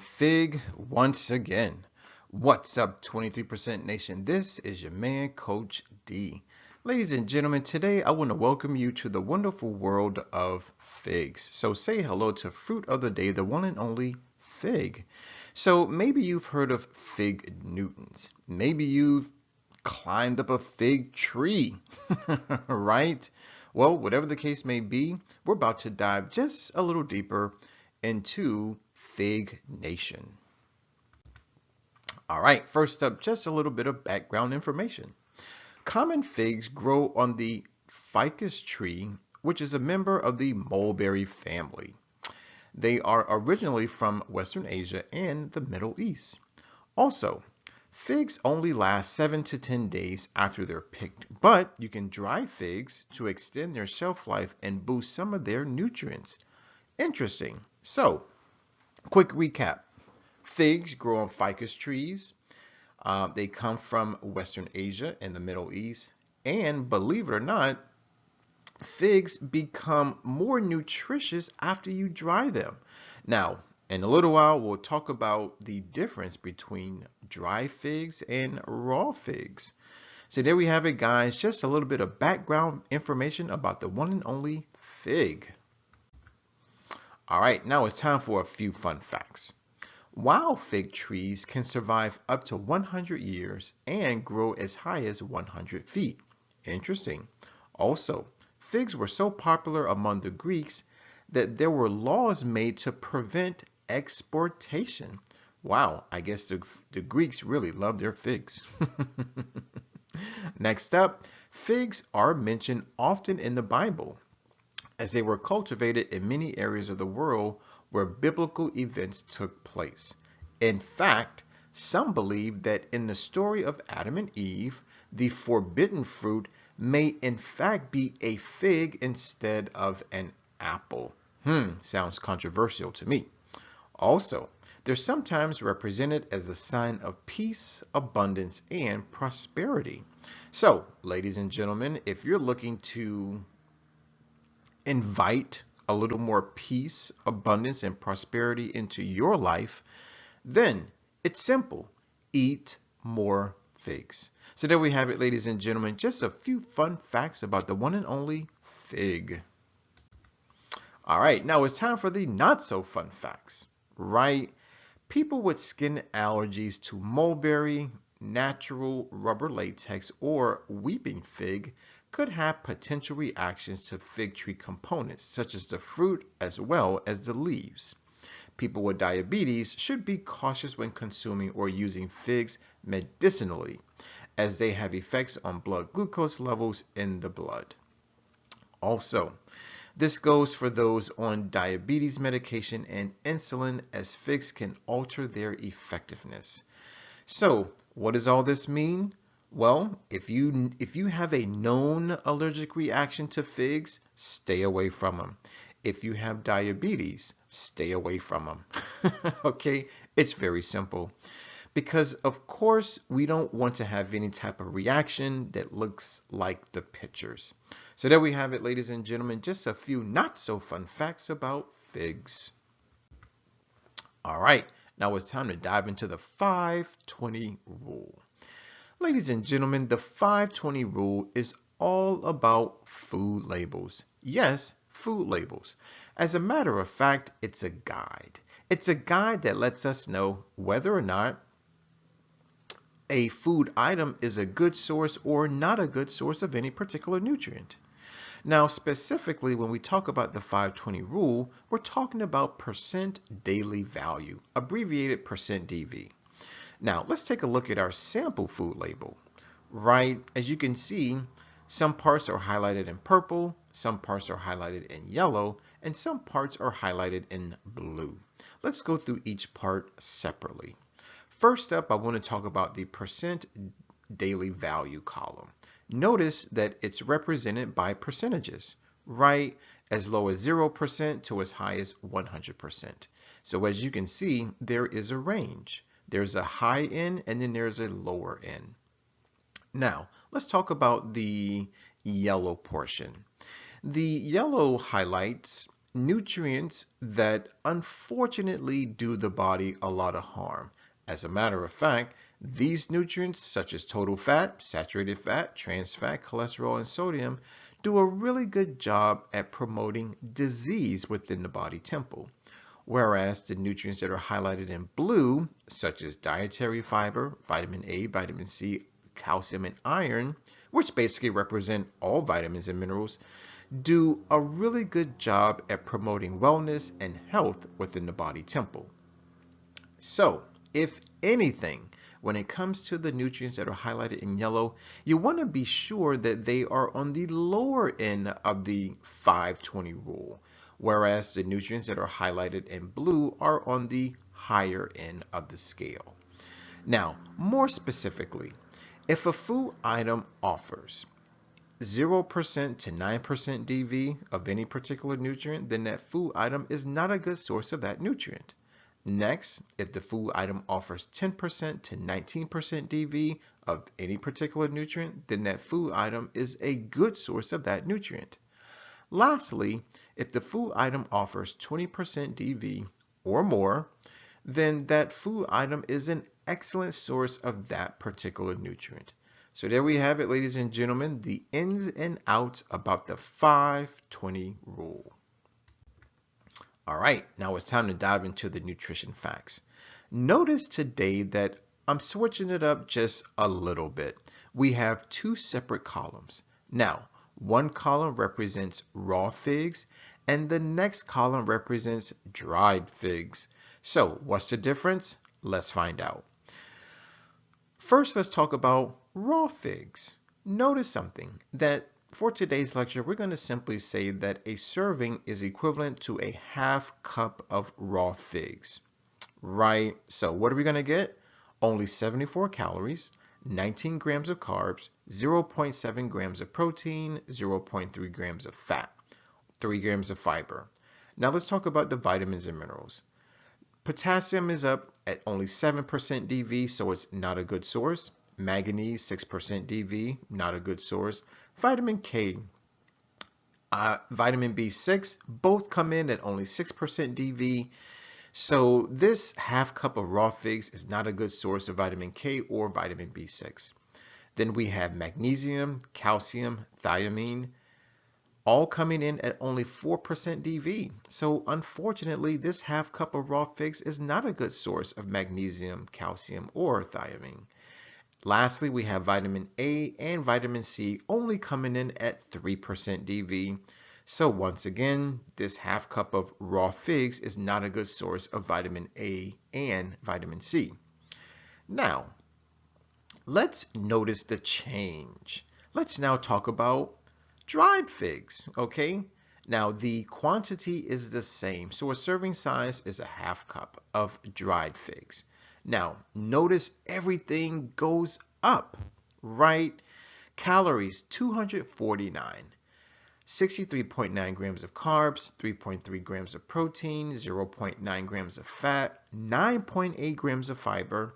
fig once again. What's up, 23% Nation? This is your man, Coach D. Ladies and gentlemen, today I want to welcome you to the wonderful world of figs. So say hello to fruit of the day, the one and only fig. So maybe you've heard of fig Newtons. Maybe you've climbed up a fig tree, right? Well, whatever the case may be, we're about to dive just a little deeper into Fig Nation. All right, first up, just a little bit of background information. Common figs grow on the ficus tree, which is a member of the mulberry family. They are originally from Western Asia and the Middle East. Also, figs only last 7 to 10 days after they're picked, but you can dry figs to extend their shelf life and boost some of their nutrients. Interesting. So, quick recap. Figs grow on ficus trees. They come from Western Asia and the Middle East. And believe it or not, figs become more nutritious after you dry them. Now, in a little while, we'll talk about the difference between dry figs and raw figs. So there we have it, guys. Just a little bit of background information about the one and only fig. All right, now it's time for a few fun facts. Wild fig trees can survive up to 100 years and grow as high as 100 feet. Interesting. Also, figs were so popular among the Greeks that there were laws made to prevent exportation. Wow, I guess the Greeks really love their figs. Next up, figs are mentioned often in the Bible, as they were cultivated in many areas of the world where biblical events took place. In fact, some believe that in the story of Adam and Eve, the forbidden fruit may in fact be a fig instead of an apple. Sounds controversial to me. Also, they're sometimes represented as a sign of peace, abundance, and prosperity. So, ladies and gentlemen, if you're looking to invite a little more peace, abundance, and prosperity into your life, then it's simple. Eat more figs. So there we have it, ladies and gentlemen. Just a few fun facts about the one and only fig. All right, now it's time for the not so fun facts, right? People with skin allergies to mulberry, natural rubber latex, or weeping fig could have potential reactions to fig tree components, such as the fruit as well as the leaves. People with diabetes should be cautious when consuming or using figs medicinally, as they have effects on blood glucose levels in the blood. Also, this goes for those on diabetes medication and insulin, as figs can alter their effectiveness. So, what does all this mean? Well, if you have a known allergic reaction to figs, stay away from them. If you have diabetes, stay away from them. Okay, it's very simple. Because of course, we don't want to have any type of reaction that looks like the pictures. So there we have it, ladies and gentlemen, just a few not so fun facts about figs. All right, now it's time to dive into the 5-20 rule. Ladies and gentlemen, the 5-20 rule is all about food labels. Yes, food labels. As a matter of fact, it's a guide. It's a guide that lets us know whether or not a food item is a good source or not a good source of any particular nutrient. Now, specifically, when we talk about the 5-20 rule, we're talking about percent daily value, abbreviated percent DV. Now, let's take a look at our sample food label. Right, as you can see, some parts are highlighted in purple, some parts are highlighted in yellow, and some parts are highlighted in blue. Let's go through each part separately. First up, I want to talk about the percent daily value column. Notice that it's represented by percentages, right? As low as 0% to as high as 100%. So as you can see, there is a range. There's a high end and then there's a lower end. Now, let's talk about the yellow portion. The yellow highlights nutrients that unfortunately do the body a lot of harm. As a matter of fact, these nutrients, such as total fat, saturated fat, trans fat, cholesterol, and sodium, do a really good job at promoting disease within the body temple. Whereas the nutrients that are highlighted in blue, such as dietary fiber, vitamin A, vitamin C, calcium, and iron, which basically represent all vitamins and minerals, do a really good job at promoting wellness and health within the body temple. So, if anything, when it comes to the nutrients that are highlighted in yellow, you want to be sure that they are on the lower end of the 520 rule, whereas the nutrients that are highlighted in blue are on the higher end of the scale. Now, more specifically, if a food item offers 0% to 9% DV of any particular nutrient, then that food item is not a good source of that nutrient. Next, if the food item offers 10% to 19% DV of any particular nutrient, then that food item is a good source of that nutrient. Lastly, if the food item offers 20% DV or more, then that food item is an excellent source of that particular nutrient. So there we have it, ladies and gentlemen, the ins and outs about the 520 rule. All right, now it's time to dive into the nutrition facts. Notice today that I'm switching it up just a little bit. We have two separate columns. Now, one column represents raw figs, and the next column represents dried figs. So, what's the difference? Let's find out. First, let's talk about raw figs. Notice something, that for today's lecture, we're going to simply say that a serving is equivalent to a half cup of raw figs, right? So what are we going to get? Only 74 calories, 19 grams of carbs, 0.7 grams of protein, 0.3 grams of fat, 3 grams of fiber. Now let's talk about the vitamins and minerals. Potassium is up at only 7% DV, so it's not a good source. Manganese, 6% DV, not a good source. Vitamin K, vitamin B6, both come in at only 6% DV. So this half cup of raw figs is not a good source of vitamin K or vitamin B6. Then we have magnesium, calcium, thiamine, all coming in at only 4% DV. So unfortunately, this half cup of raw figs is not a good source of magnesium, calcium, or thiamine. Lastly, we have vitamin A and vitamin C only coming in at 3% DV. So once again, this half cup of raw figs is not a good source of vitamin A and vitamin C. Now, let's notice the change. Let's now talk about dried figs, okay? Now, the quantity is the same. So a serving size is a half cup of dried figs. Now, notice everything goes up, right? Calories, 249. 63.9 grams of carbs, 3.3 grams of protein, 0.9 grams of fat, 9.8 grams of fiber.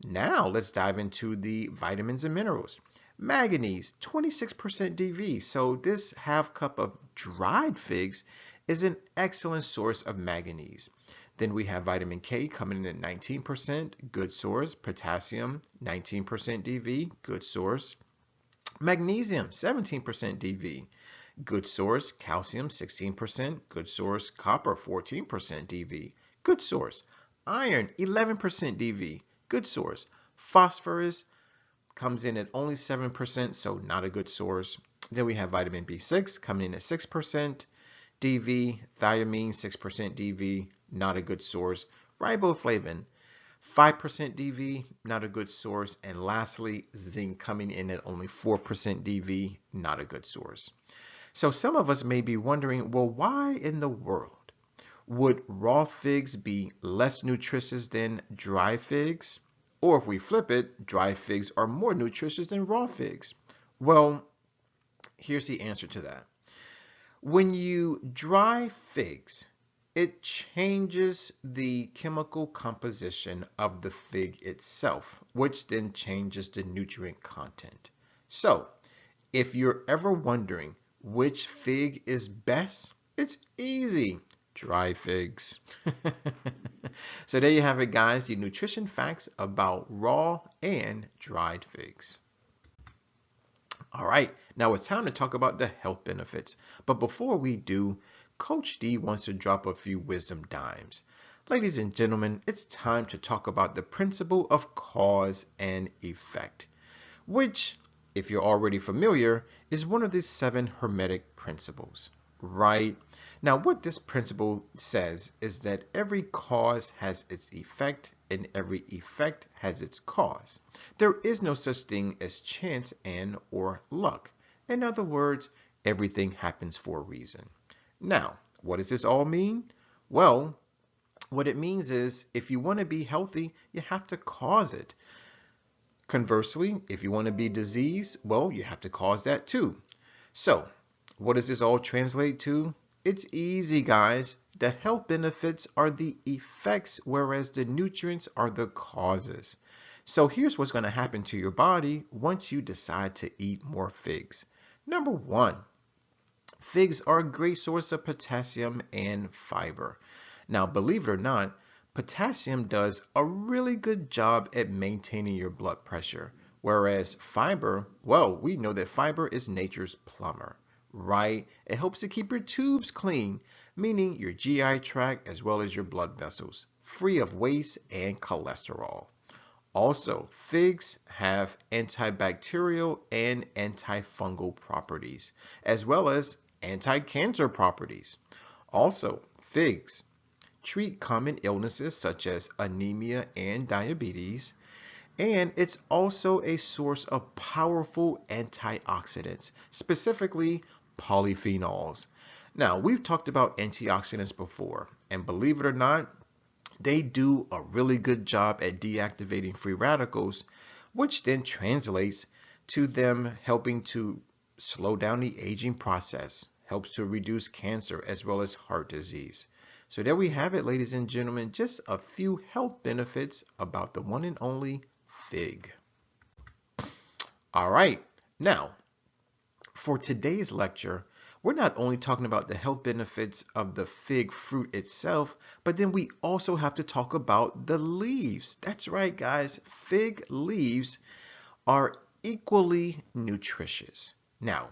Now, let's dive into the vitamins and minerals. Manganese, 26% DV. So this half cup of dried figs is an excellent source of manganese. Then we have vitamin K coming in at 19%, good source. Potassium, 19% DV, good source. Magnesium, 17% DV, good source. Calcium, 16%, good source. Copper, 14% DV, good source. Iron, 11% DV, good source. Phosphorus comes in at only 7%, so not a good source. Then we have vitamin B6 coming in at 6% DV, thiamine 6% DV, not a good source. Riboflavin 5% DV, not a good source. And lastly, zinc coming in at only 4% DV, not a good source. So some of us may be wondering, well, why in the world would raw figs be less nutritious than dry figs? Or if we flip it, dry figs are more nutritious than raw figs. Well, here's the answer to that. When you dry figs, it changes the chemical composition of the fig itself, which then changes the nutrient content. So, if you're ever wondering which fig is best, It's easy. Dry figs. So there you have it, guys, the nutrition facts about raw and dried figs. All right, now it's time to talk about the health benefits. But before we do, Coach D wants to drop a few wisdom dimes. Ladies and gentlemen, it's time to talk about the principle of cause and effect, which, if you're already familiar, is one of the 7 Hermetic principles, right? Now, what this principle says is that every cause has its effect and every effect has its cause. There is no such thing as chance and or luck. In other words, everything happens for a reason. Now, what does this all mean? Well, what it means is if you want to be healthy, you have to cause it. Conversely, if you want to be diseased, well, you have to cause that too. So, what does this all translate to? It's easy, guys. The health benefits are the effects, whereas the nutrients are the causes. So here's what's going to happen to your body once you decide to eat more figs. Number 1, figs are a great source of potassium and fiber. Now, believe it or not, potassium does a really good job at maintaining your blood pressure, whereas fiber, well, we know that fiber is nature's plumber, right? It helps to keep your tubes clean, meaning your GI tract as well as your blood vessels, free of waste and cholesterol. Also, figs have antibacterial and antifungal properties, as well as anti-cancer properties. Also, figs treat common illnesses such as anemia and diabetes, and it's also a source of powerful antioxidants, specifically polyphenols. Now, we've talked about antioxidants before, and believe it or not, they do a really good job at deactivating free radicals, which then translates to them helping to slow down the aging process, helps to reduce cancer as well as heart disease. So there we have it, ladies and gentlemen, just a few health benefits about the one and only fig. All right, now for today's lecture, we're not only talking about the health benefits of the fig fruit itself, but then we also have to talk about the leaves. That's right, guys. Fig leaves are equally nutritious. Now,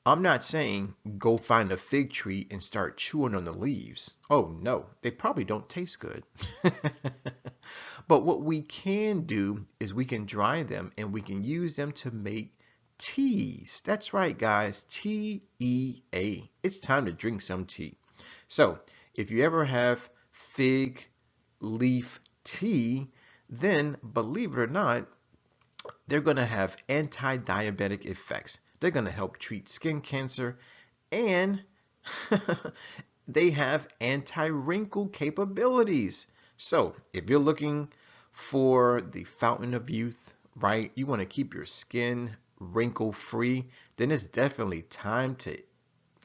I'm not saying go find a fig tree and start chewing on the leaves. Oh no, they probably don't taste good. But what we can do is we can dry them and we can use them to make teas. That's right, guys. T-E-A. It's time to drink some tea. So if you ever have fig leaf tea, then believe it or not, they're going to have anti-diabetic effects. They're going to help treat skin cancer, and they have anti-wrinkle capabilities. So if you're looking for the fountain of youth, right, you want to keep your skin wrinkle free, then it's definitely time to,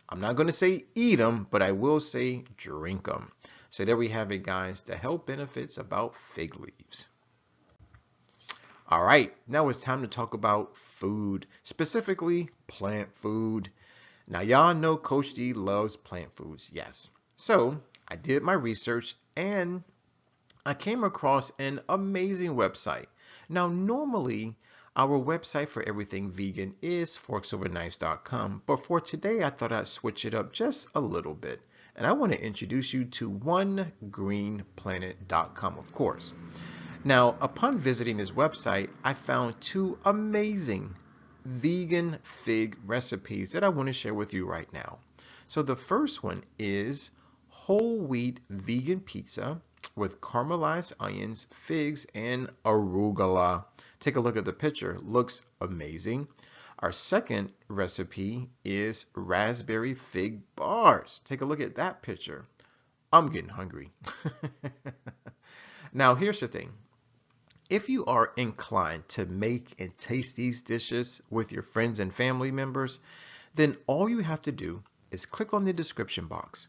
I'm not going to say eat them, but I will say drink them. So there we have it, guys, the health benefits about fig leaves. All right, now it's time to talk about food, specifically plant food. Now, y'all know Coach D loves plant foods, yes. So I did my research and I came across an amazing website. Now, normally, our website for everything vegan is forksoverknives.com, but for today, I thought I'd switch it up just a little bit. And I want to introduce you to onegreenplanet.com, of course. Now, upon visiting this website, I found 2 amazing vegan fig recipes that I want to share with you right now. So the first one is whole wheat vegan pizza with caramelized onions, figs, and arugula. Take a look at the picture. Looks amazing. Our second recipe is raspberry fig bars. Take a look at that picture. I'm getting hungry. Now, here's the thing. If you are inclined to make and taste these dishes with your friends and family members, then all you have to do is click on the description box.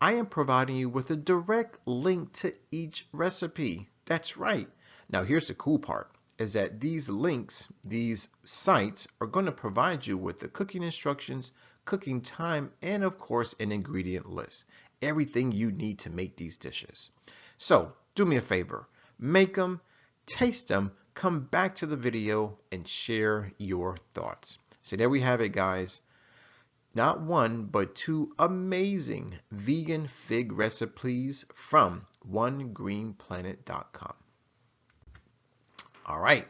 I am providing you with a direct link to each recipe. That's right. Now here's the cool part, is that these links, these sites are going to provide you with the cooking instructions, cooking time, and of course an ingredient list. Everything you need to make these dishes. So do me a favor, make them, taste them, come back to the video and share your thoughts. So there we have it, guys. Not one, but two amazing vegan fig recipes from onegreenplanet.com. All right,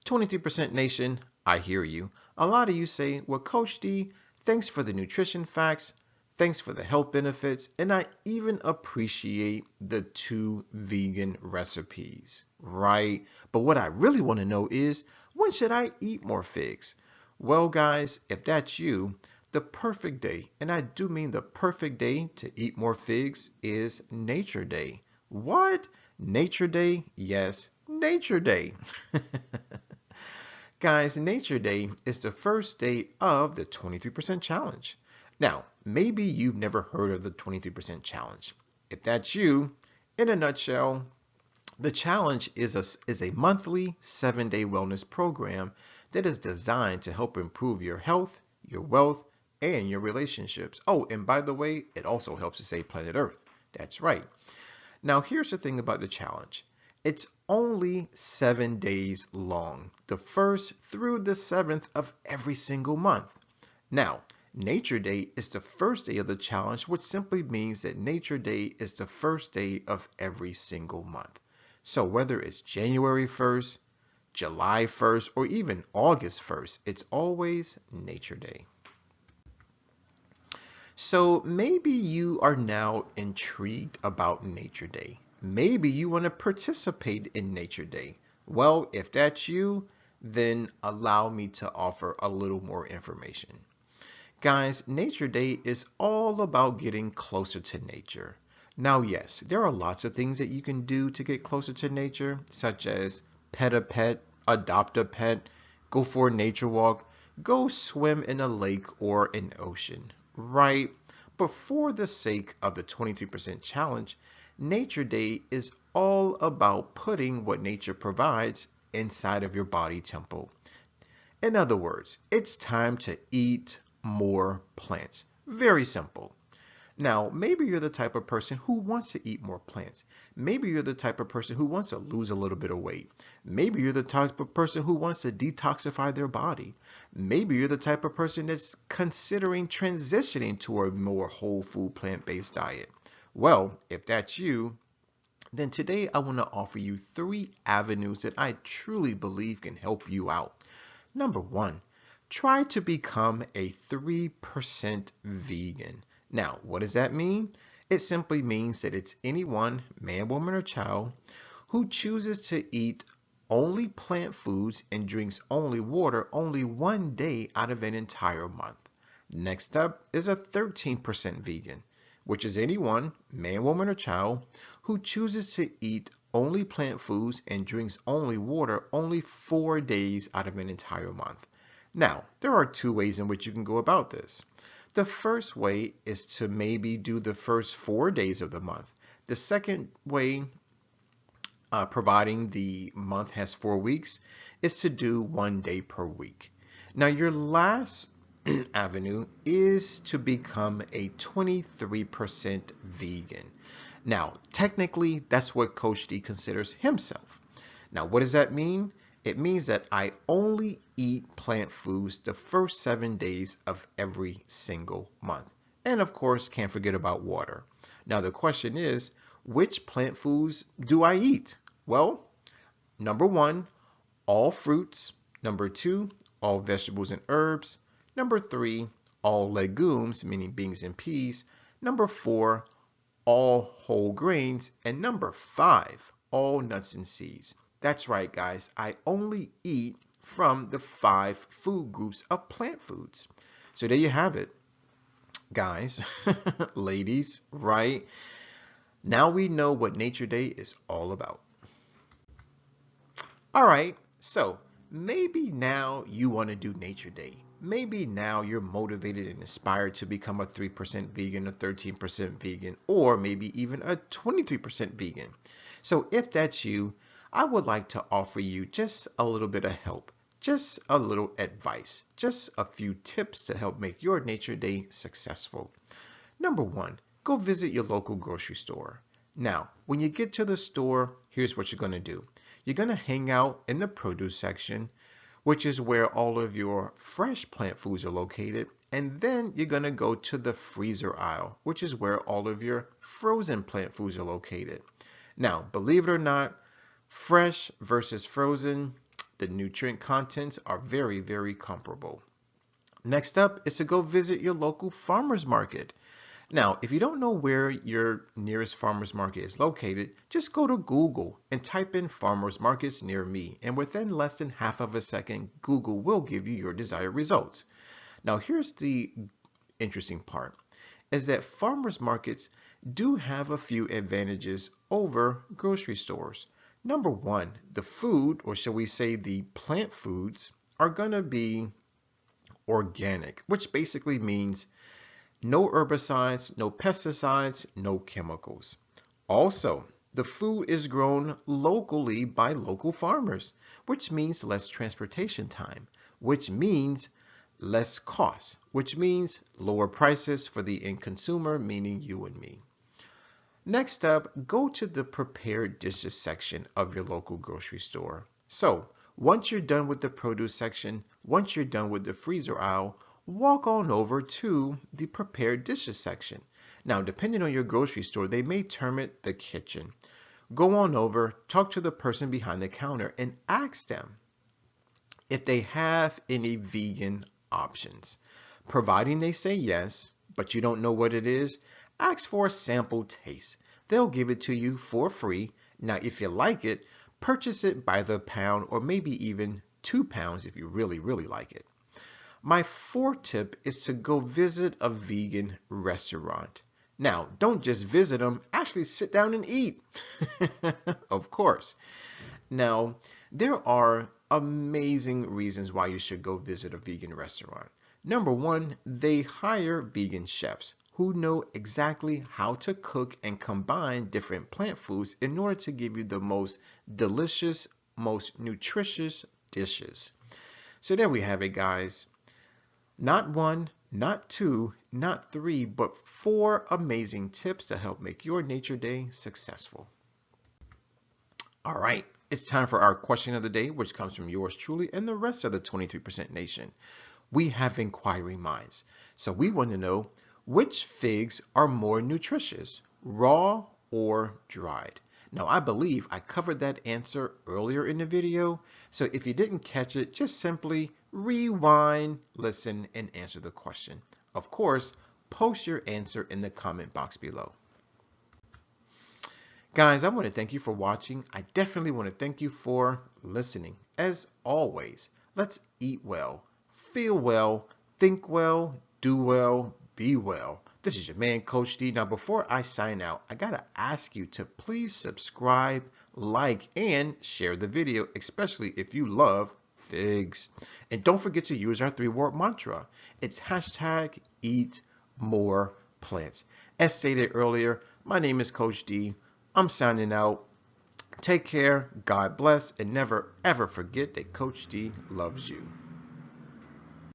23% Nation, I hear you. A lot of you say, well, Coach D, thanks for the nutrition facts, thanks for the health benefits, and I even appreciate the two vegan recipes, right? But what I really want to know is, when should I eat more figs? Well, guys, if that's you, the perfect day, and I do mean the perfect day to eat more figs, is Nature Day. What? Nature Day? Yes, Nature Day. Guys, Nature Day is the first day of the 23% challenge. Now, maybe you've never heard of the 23% challenge. If that's you, in a nutshell, the challenge is a monthly 7-day wellness program that is designed to help improve your health, your wealth, and your relationships. Oh, and by the way, it also helps to save planet Earth. That's right. Now, here's the thing about the challenge. It's only 7 days long, the 1st through the 7th of every single month. Now, Nature Day is the first day of the challenge, which simply means that Nature Day is the first day of every single month. So whether it's January 1st, July 1st, or even August 1st, it's always Nature Day. So maybe you are now intrigued about Nature Day. Maybe you want to participate in Nature Day. Well, if that's you, then allow me to offer a little more information. Guys, Nature Day is all about getting closer to nature. Now, yes, there are lots of things that you can do to get closer to nature, such as pet a pet, adopt a pet, go for a nature walk, go swim in a lake or an ocean, right? But for the sake of the 23% challenge, Nature Day is all about putting what nature provides inside of your body temple. In other words, it's time to eat more plants. Very simple. Now, maybe you're the type of person who wants to eat more plants. Maybe you're the type of person who wants to lose a little bit of weight. Maybe you're the type of person who wants to detoxify their body. Maybe you're the type of person that's considering transitioning to a more whole food plant-based diet. Well, if that's you, then today I want to offer you 3 avenues that I truly believe can help you out. Number 1, try to become a 3% vegan. Now, what does that mean? It simply means that it's anyone, man, woman, or child, who chooses to eat only plant foods and drinks only water only 1 day out of an entire month. Next up is a 13% vegan, which is anyone, man, woman, or child, who chooses to eat only plant foods and drinks only water only 4 days out of an entire month. Now, there are 2 ways in which you can go about this. The first way is to maybe do the first 4 days of the month. The second way, providing the month has 4 weeks, is to do 1 day per week. Now, your last avenue is to become a 23% vegan. Now, technically, that's what Coach D considers himself. Now, what does that mean? It means that I only eat plant foods the first 7 days of every single month. And of course, can't forget about water. Now, the question is, which plant foods do I eat? Well, number 1, all fruits. Number 2, all vegetables and herbs. Number 3, all legumes, meaning beans and peas. Number 4, all whole grains. And number 5, all nuts and seeds. That's right, guys. I only eat from the 5 food groups of plant foods. So there you have it, guys, ladies, right? Now we know what Nature Day is all about. All right, so maybe now you want to do Nature Day. Maybe now you're motivated and inspired to become a 3% vegan, a 13% vegan, or maybe even a 23% vegan. So if that's you, I would like to offer you just a little bit of help just a little advice, just a few tips to help make your nature day successful. Number one, go visit your local grocery store. Now, when you get to the store, here's what you're going to do. You're going to hang out in the produce section, which is where all of your fresh plant foods are located. And then you're going to go to the freezer aisle, which is where all of your frozen plant foods are located. Now, believe it or not, fresh versus frozen, the nutrient contents are very, very comparable. Next up is to go visit your local farmer's market. Now, if you don't know where your nearest farmer's market is located, just go to Google and type in farmer's markets near me. And within less than half of a second, Google will give you your desired results. Now, here's the interesting part, is that farmer's markets do have a few advantages over grocery stores. Number one, the food, or shall we say the plant foods, are going to be organic, which basically means no herbicides, no pesticides, no chemicals. Also, the food is grown locally by local farmers, which means less transportation time, which means less costs, which means lower prices for the end consumer, meaning you and me. Next up, go to the prepared dishes section of your local grocery store. So, once you're done with the produce section, once you're done with the freezer aisle, walk on over to the prepared dishes section. Now, depending on your grocery store, they may term it the kitchen. Go on over, talk to the person behind the counter, and ask them if they have any vegan options. Providing they say yes, but you don't know what it is, ask for a sample taste. They'll give it to you for free. Now, if you like it, purchase it by the pound or maybe even 2 pounds if you really, really like it. My fourth tip is to go visit a vegan restaurant. Now, don't just visit them, actually sit down and eat. Of course. Now, there are amazing reasons why you should go visit a vegan restaurant. Number one, they hire vegan chefs who know exactly how to cook and combine different plant foods in order to give you the most delicious, most nutritious dishes. So there we have it, guys. Not one, not two, not three, but 4 amazing tips to help make your nature day successful. All right, it's time for our question of the day, which comes from yours truly and the rest of the 23% nation. We have inquiring minds, so we want to know which figs are more nutritious, raw or dried. Now, I believe I covered that answer earlier in the video, so if you didn't catch it, just simply rewind, listen, and answer the question. Of course, post your answer in the comment box below. Guys, I want to thank you for watching. I definitely want to thank you for listening. As always, let's eat well, feel well, think well, do well, be well. This is your man, Coach D. Now, before I sign out, I gotta ask you to please subscribe, like, and share the video, especially if you love figs. And don't forget to use our 3-word mantra. It's hashtag eat more plants. As stated earlier, my name is Coach D. I'm signing out. Take care, God bless, and never ever forget that Coach D loves you.